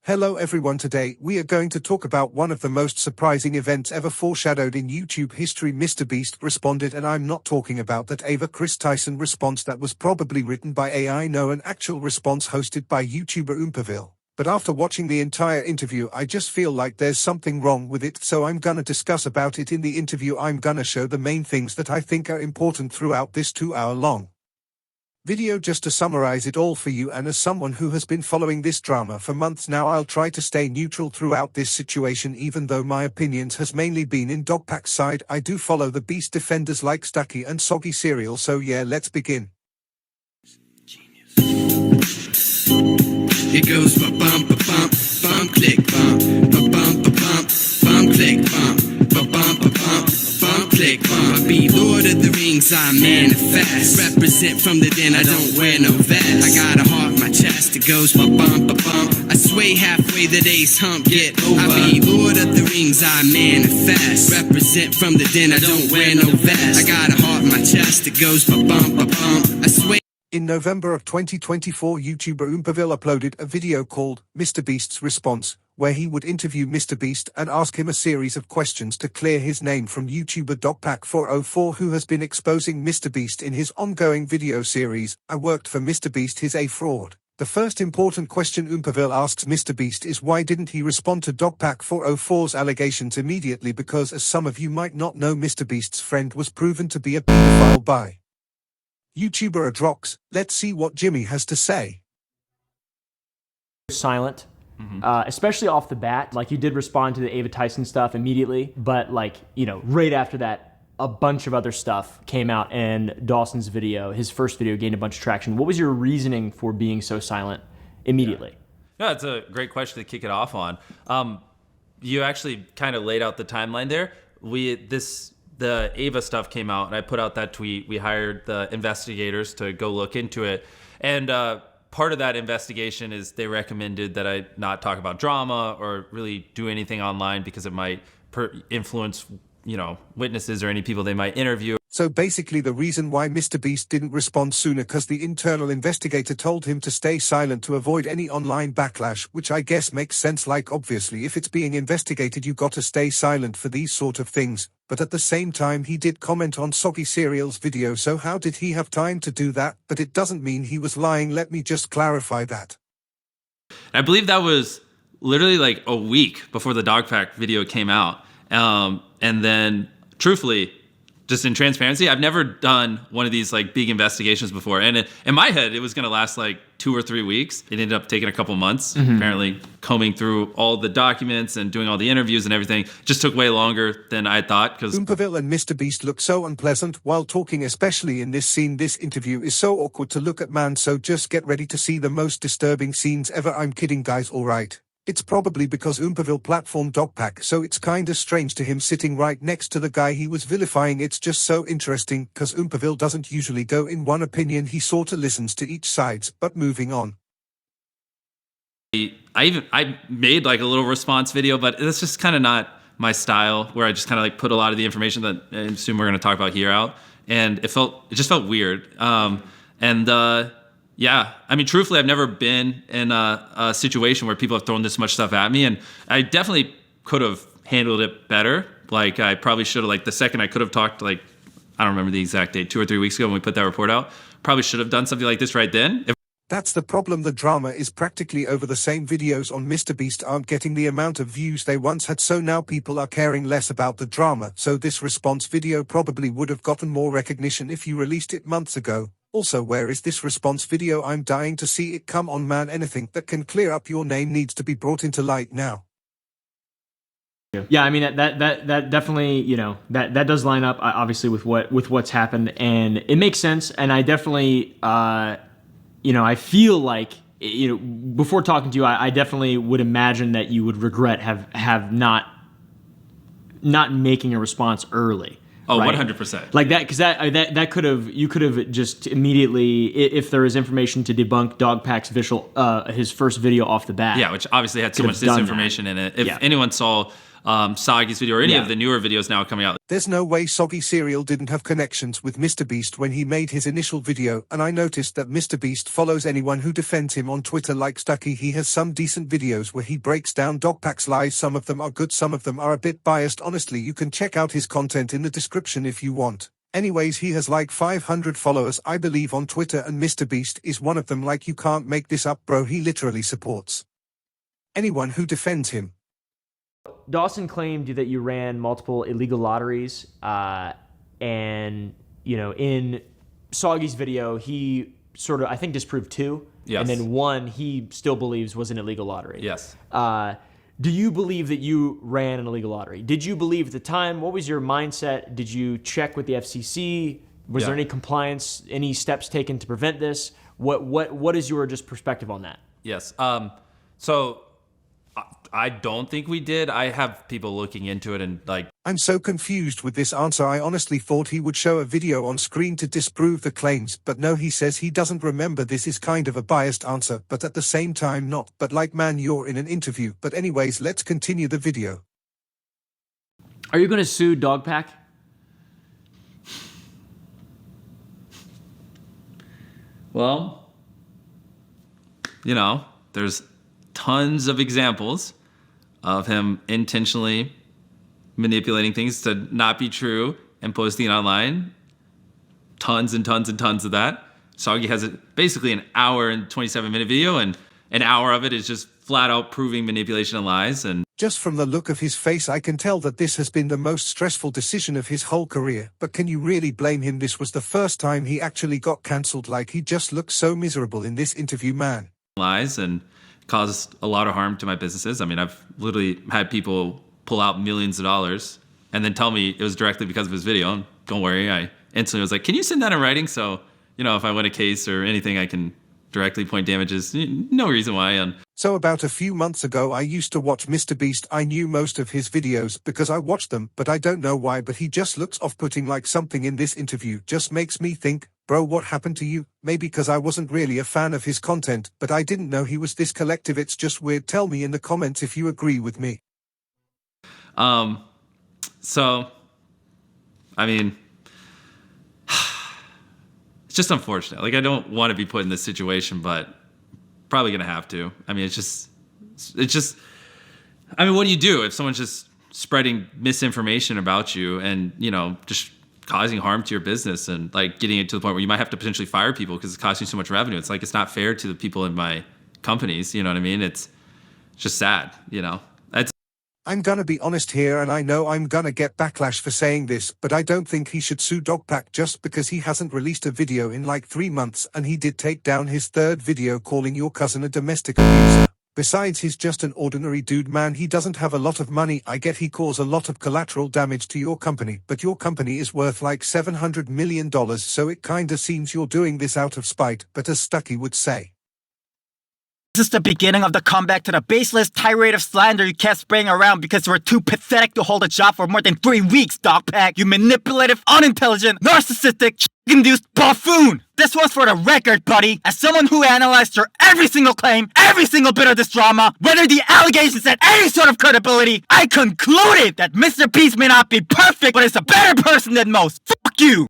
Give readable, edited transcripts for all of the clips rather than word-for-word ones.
Hello everyone, today we are going to talk about one of the most surprising events ever foreshadowed in YouTube history. MrBeast responded, and I'm not talking about that Ava Chris Tyson response that was probably written by AI. No, an actual response hosted by YouTuber MrBeast's. But after watching the entire interview, I just feel like there's something wrong with it, so I'm gonna discuss about it in the interview. I'm gonna show the main things that I think are important throughout this 2-hour-long video, just to summarize it all for you. And as someone who has been following this drama for months now, I'll try to stay neutral throughout this situation. Even though my opinions has mainly been in Dogpack's side, I do follow the Beast defenders like Stucky and Soggy Cereal. So yeah, let's begin. It goes ba-bum, ba-bum, bum, click, bum, ba-bum, ba-bum, bum, click, bum, ba-bum, ba-bum, bum, click, bum. I be Lord of the Rings, I manifest. Represent from the den, I don't wear no vest. I got a heart in my chest, it goes ba-bum, ba-bum. I sway halfway, the day's hump, get over. I be Lord of the Rings, I manifest. Represent from the den, I don't wear no vest. I got a heart in my chest, it goes ba-bum, ba-bum. I sway. In November of 2024, YouTuber MrBeast uploaded a video called MrBeast's Response, where he would interview MrBeast and ask him a series of questions to clear his name from YouTuber Dogpack404, who has been exposing MrBeast in his ongoing video series, I Worked for MrBeast, He's a Fraud. The first important question MrBeast asks MrBeast is, why didn't he respond to Dogpack404's allegations immediately? Because, as some of you might not know, MrBeast's friend was proven to be a pedophile by YouTuber Adrox. Let's see what Jimmy has to say. Silent, especially off the bat. Like, you did respond to the Ava Tyson stuff immediately, but like, you know, right after that, a bunch of other stuff came out, and Dawson's video, his first video, gained a bunch of traction. What was your reasoning for being so silent immediately? Yeah, it's a great question to kick it off on. You actually kind of laid out the timeline there. The Ava stuff came out, and I put out that tweet. We hired the investigators to go look into it. And part of that investigation is they recommended that I not talk about drama or really do anything online because it might influence, witnesses or any people they might interview. So basically the reason why MrBeast didn't respond sooner, because the internal investigator told him to stay silent to avoid any online backlash, which I guess makes sense. Like, obviously if it's being investigated, you gotta stay silent for these sort of things. But at the same time, he did comment on Soggy Cereal's video, so how did he have time to do that? But it doesn't mean he was lying. Let me just clarify that. I believe that was literally like a week before the Dogpack video came out. And then, truthfully, just in transparency, I've never done one of these like big investigations before. And in my head, it was going to last like 2 or 3 weeks. It ended up taking a couple months, apparently combing through all the documents and doing all the interviews and everything. It just took way longer than I thought. Because MrBeast and MrBeast look so unpleasant while talking, especially in this scene. This interview is so awkward to look at, man. So just get ready to see the most disturbing scenes ever. I'm kidding, guys, alright. It's probably because MrBeast platformed Dogpack, so it's kinda strange to him sitting right next to the guy he was vilifying. It's just so interesting, cause MrBeast doesn't usually go in one opinion, he sorta listens to each sides. But moving on. I made like a little response video, but it's just kind of not my style, where I just kind of like put a lot of the information that I assume we're gonna talk about here out. And it just felt weird. Yeah, I mean, truthfully, I've never been in a situation where people have thrown this much stuff at me, and I definitely could have handled it better. Like, I probably should have, like, the second I could have talked, like, I don't remember the exact date, 2 or 3 weeks ago when we put that report out, probably should have done something like this right then. That's the problem. The drama is practically over. The same videos on MrBeast aren't getting the amount of views they once had, so now people are caring less about the drama. So this response video probably would have gotten more recognition if you released it months ago. Also, where is this response video? I'm dying to see it. Come on, man, anything that can clear up your name needs to be brought into light now. Yeah, I mean, that definitely, that does line up obviously with what's happened, and it makes sense. And I definitely, I feel like, before talking to you, I definitely would imagine that you would regret have not making a response early. Oh, right? 100%. Like that, because you could have just immediately, if there is information to debunk Dogpack's his first video off the bat. Yeah, which obviously had so much disinformation in it. If anyone saw Soggy's video or any Yeah. of the newer videos now coming out. There's no way Soggy Cereal didn't have connections with MrBeast when he made his initial video, and I noticed that MrBeast follows anyone who defends him on Twitter like Stucky. He has some decent videos where he breaks down Dogpack's lies. Some of them are good, some of them are a bit biased. Honestly, you can check out his content in the description if you want. Anyways, he has like 500 followers, I believe, on Twitter, and MrBeast is one of them. Like, you can't make this up, bro. He literally supports anyone who defends him. Dawson claimed that you ran multiple illegal lotteries, and in Soggy's video, he sort of, I think, disproved 2, Yes. and then 1 he still believes was an illegal lottery. Yes. Do you believe that you ran an illegal lottery? Did you believe at the time? What was your mindset? Did you check with the FCC? Was there any compliance, any steps taken to prevent this? What is your just perspective on that? Yes. So I don't think we did. I have people looking into it and like. I'm so confused with this answer. I honestly thought he would show a video on screen to disprove the claims, but no, he says he doesn't remember. This is kind of a biased answer, but at the same time not. But like, man, you're in an interview. But anyways, let's continue the video. Are you going to sue Dogpack? Well, there's tons of examples of him intentionally manipulating things to not be true and posting it online. Tons and tons and tons of that. Soggy has basically an hour and 27-minute video, and an hour of it is just flat out proving manipulation and lies. And just from the look of his face, I can tell that this has been the most stressful decision of his whole career. But can you really blame him? This was the first time he actually got cancelled. Like, he just looks so miserable in this interview, man. Lies and caused a lot of harm to my businesses. I mean, I've literally had people pull out millions of dollars and then tell me it was directly because of his video. And don't worry, I instantly was like, can you send that in writing? So, if I win a case or anything, I can directly point damages. No reason why. So about a few months ago, I used to watch MrBeast. I knew most of his videos because I watched them, but I don't know why, but he just looks off-putting. Like, something in this interview just makes me think, bro, what happened to you? Maybe because I wasn't really a fan of his content, but I didn't know he was this collective. It's just weird. Tell me in the comments if you agree with me. So, I mean, it's just unfortunate. Like, I don't want to be put in this situation, but probably going to have to. I mean, it's just, I mean, what do you do if someone's just spreading misinformation about you and, just causing harm to your business and like getting it to the point where you might have to potentially fire people because it's costing you so much revenue? It's like, it's not fair to the people in my companies. You know what I mean? It's just sad, I'm gonna be honest here, and I know I'm gonna get backlash for saying this, but I don't think he should sue Dogpack just because he hasn't released a video in like 3 months, and he did take down his 3rd video calling your cousin a domestic abuser. Besides, he's just an ordinary dude, man. He doesn't have a lot of money. I get he caused a lot of collateral damage to your company, but your company is worth like $700 million, so it kinda seems you're doing this out of spite, but as Stucky would say, this is the beginning of the comeback to the baseless tirade of slander you kept spraying around because you were too pathetic to hold a job for more than 3 weeks, Dogpack. You manipulative, unintelligent, narcissistic, induced buffoon. This was for the record, buddy. As someone who analyzed your every single claim, every single bit of this drama, whether the allegations had any sort of credibility, I concluded that MrBeast may not be perfect, but is a better person than most. Fuck you.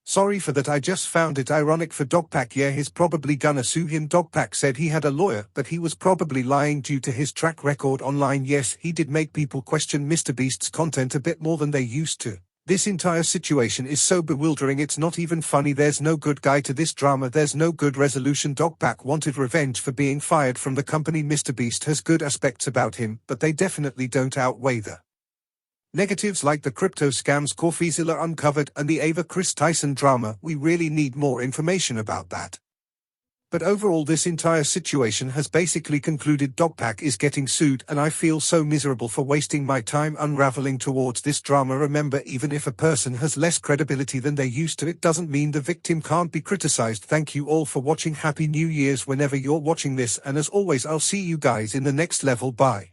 sorry for that. I just found it ironic for Dogpack. Yeah, he's probably gonna sue him. Dogpack said he had a lawyer, but he was probably lying due to his track record online. Yes, he did make people question MrBeast's content a bit more than they used to. This entire situation is so bewildering, it's not even funny. There's no good guy to this drama. There's no good resolution. Dogpack wanted revenge for being fired from the company. MrBeast has good aspects about him, but they definitely don't outweigh the negatives, like the crypto scams CoffeeZilla uncovered and the Ava Chris Tyson drama. We really need more information about that. But overall, this entire situation has basically concluded. Dogpack is getting sued, and I feel so miserable for wasting my time unraveling towards this drama. Remember, even if a person has less credibility than they used to, it doesn't mean the victim can't be criticized. Thank you all for watching. Happy New Year's whenever you're watching this, and as always, I'll see you guys in the next level. Bye.